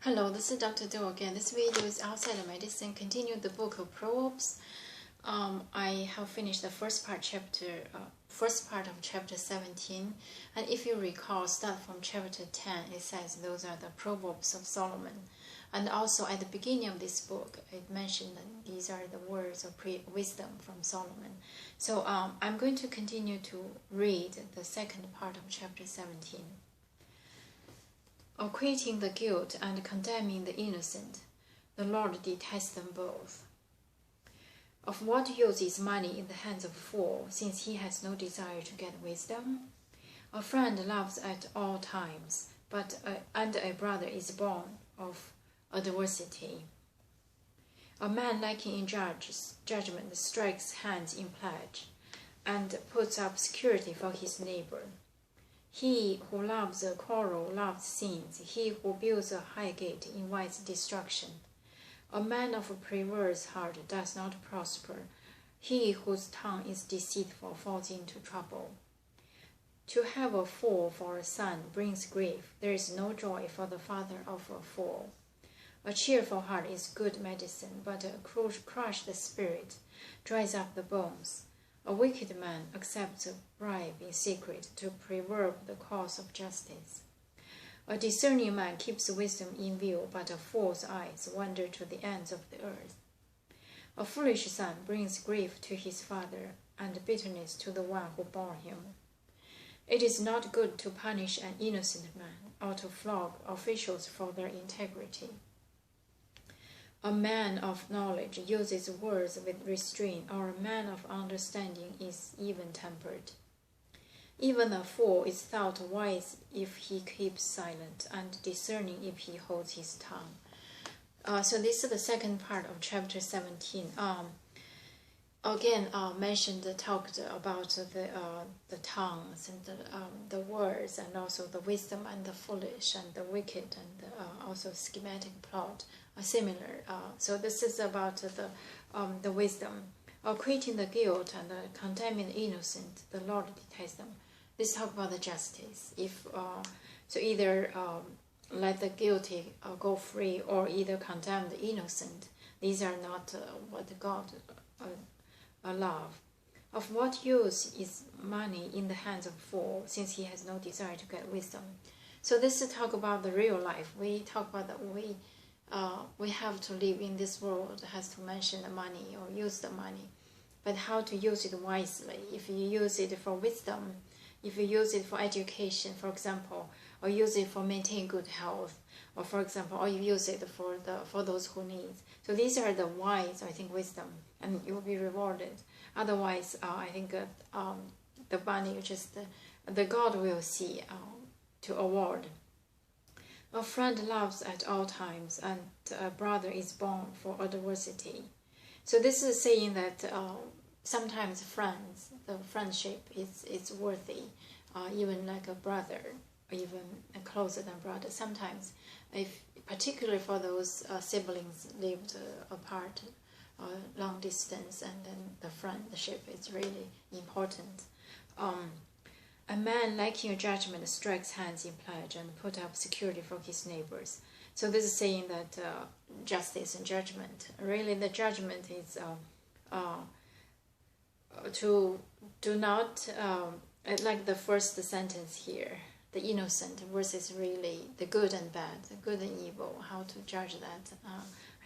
Hello, this is Dr. Do again. This video is outside of medicine. Continue the book of Proverbs. I have finished the first part of chapter 17, and if you recall, start from chapter 10. It says those are the Proverbs of Solomon, and also at the beginning of this book, it mentioned that these are the words of wisdom from Solomon. So I'm going to continue to read the second part of chapter 17. Acquitting the guilt and condemning the innocent, the Lord detests them both. Of what use is money in the hands of a fool, since he has no desire to get wisdom? A friend loves at all times, and a brother is born of adversity. A man lacking in judgment strikes hands in pledge, and puts up security for his neighbor. He who loves a quarrel loves sins. He who builds a high gate invites destruction. A man of a perverse heart does not prosper. He whose tongue is deceitful falls into trouble. To have a fool for a son brings grief. There is no joy for the father of a fool. A cheerful heart is good medicine, but a crushed spirit dries up the bones. A wicked man accepts a bribe in secret to preserve the cause of justice. A discerning man keeps wisdom in view, but a fool's eyes wander to the ends of the earth. A foolish son brings grief to his father, and bitterness to the one who bore him. It is not good to punish an innocent man, or to flog officials for their integrity. A man of knowledge uses words with restraint, or a man of understanding is even-tempered. Even a fool is thought wise if he keeps silent, and discerning if he holds his tongue. So this is the second part of chapter 17. Talked about the tongues and the words, and also the wisdom and the foolish and the wicked, and also schematic plot. Similar. So this is about the wisdom. Acquitting the guilt and condemning the innocent, the Lord detests them. This talk about the justice. If so, either let the guilty go free, or either condemn the innocent. These are not what God love. Of what use is money in the hands of a fool, since he has no desire to get wisdom? So this is talk about the real life. We talk about that we have to live in this world, has to mention the money or use the money, but how to use it wisely. If you use it for wisdom, if you use it for education, for example, or use it for maintaining good health, or for example, or you use it for those who need. So these are the wise, I think, wisdom, and you will be rewarded. Otherwise, I think the money just the God will see to award. A friend loves at all times, and a brother is born for adversity. So this is saying that sometimes the friendship is worthy, even like a brother, or even closer than brother. Sometimes, particularly for those siblings lived apart, long distance, and then the friendship is really important. A man lacking a judgment strikes hands in pledge and put up security for his neighbors. So this is saying that justice and judgment. Really, the judgment is to do not, like the first sentence here, the innocent versus really the good and bad, the good and evil, how to judge that.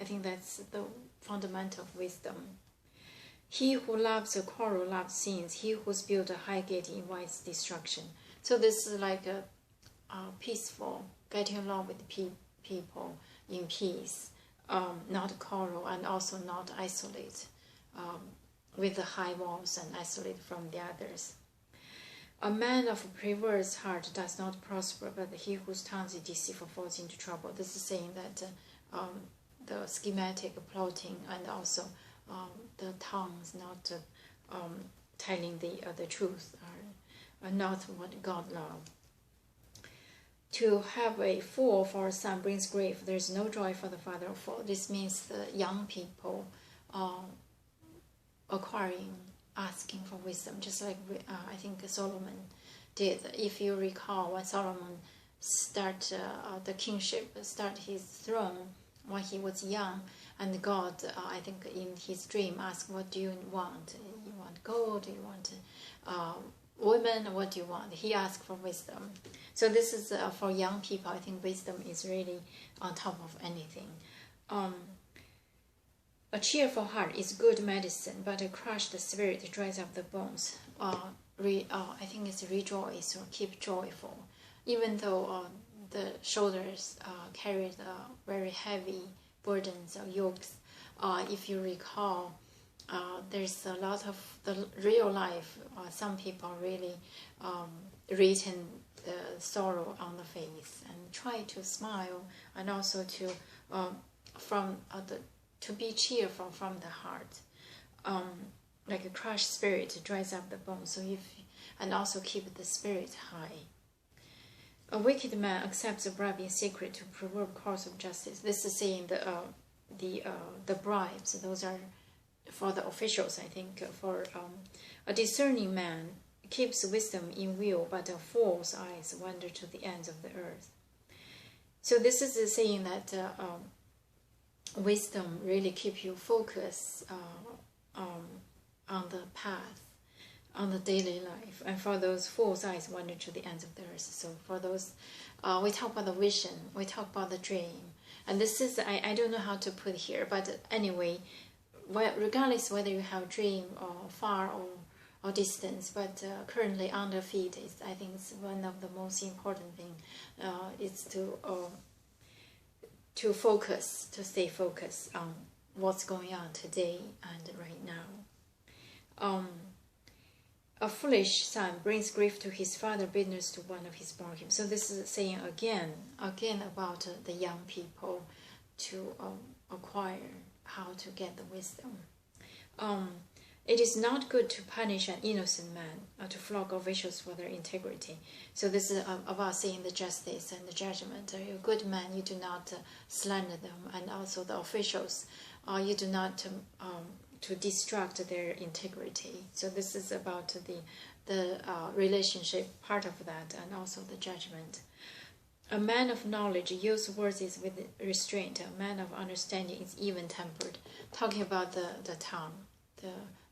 I think that's the fundamental of wisdom. He who loves a quarrel loves sins. He who's built a high gate invites destruction. So this is like a peaceful, getting along with people in peace, not quarrel, and also not isolate with the high walls and isolate from the others. A man of a perverse heart does not prosper, but he whose tongue is deceitful falls into trouble. This is saying that the schematic plotting and also the tongues not telling the truth are not what God loves. To have a fool for a son brings grief. There is no joy for the father of fool. This means the young people asking for wisdom, just like I think Solomon did. If you recall, when Solomon start the kingship, start his throne when he was young. And God, I think in his dream, asked, what do you want? You want gold? You want women? What do you want? He asked for wisdom. So this is for young people. I think wisdom is really on top of anything. A cheerful heart is good medicine, but a crushed spirit dries up the bones. I think it's rejoice or keep joyful. Even though the shoulders carry the very heavy burdens or yokes, if you recall, there's a lot of the real life. Some people really written the sorrow on the face and try to smile, and also to to be cheerful from the heart. Like a crushed spirit dries up the bones. So and also keep the spirit high. A wicked man accepts a bribe in secret to preserve course of justice. This is saying the bribes. Those are for the officials, I think. For a discerning man keeps wisdom in view, but a fool's eyes wander to the ends of the earth. So this is saying that wisdom really keeps you focused on the path, on the daily life. And for those fool's eyes wander to the ends of the earth. So for those, we talk about the vision, we talk about the dream. And this is, I don't know how to put here, but anyway, regardless whether you have dream or far or distance, but currently on the feet, I think it's one of the most important thing, is to focus, to stay focused on what's going on today and right now. A foolish son brings grief to his father, bitterness to one of his born him. So this is saying again about the young people to acquire how to get the wisdom. It is not good to punish an innocent man, to flog officials for their integrity. So this is about saying the justice and the judgment. You're a good man, you do not slander them, and also the officials, you do not to destruct their integrity. So this is about the relationship part of that, and also the judgment. A man of knowledge uses words with restraint. A man of understanding is even-tempered. Talking about the tongue,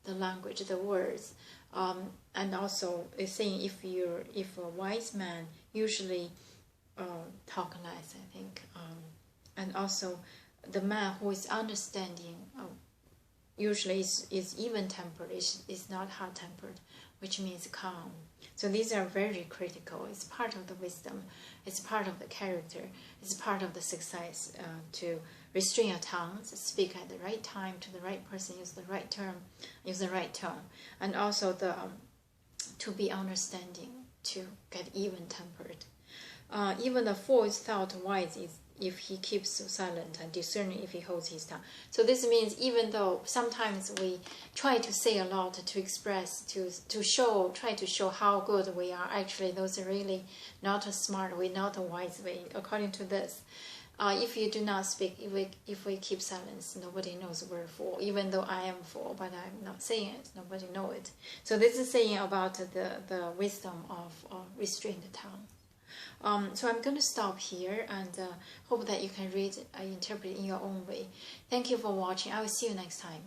the language, the words, and also it's saying if a wise man usually talk less, I think, and also the man who is understanding usually is even-tempered, is not hot-tempered, which means calm. So these are very critical. It's part of the wisdom. It's part of the character. It's part of the success, to restrain your tongue, speak at the right time to the right person, use the right term, use the right tone, and also to be understanding, to get even-tempered. Even a fool is thought wise if he keeps silent, and discerning if he holds his tongue. So this means even though sometimes we try to say a lot, to express, try to show how good we are, actually those are really not a smart way, not a wise way, according to this. If you do not speak, if we keep silence, nobody knows we're full. Even though I am full, but I'm not saying it, nobody knows it. So this is saying about the wisdom of restrain the tongue. So I'm going to stop here, and hope that you can read and interpret in your own way. Thank you for watching. I will see you next time.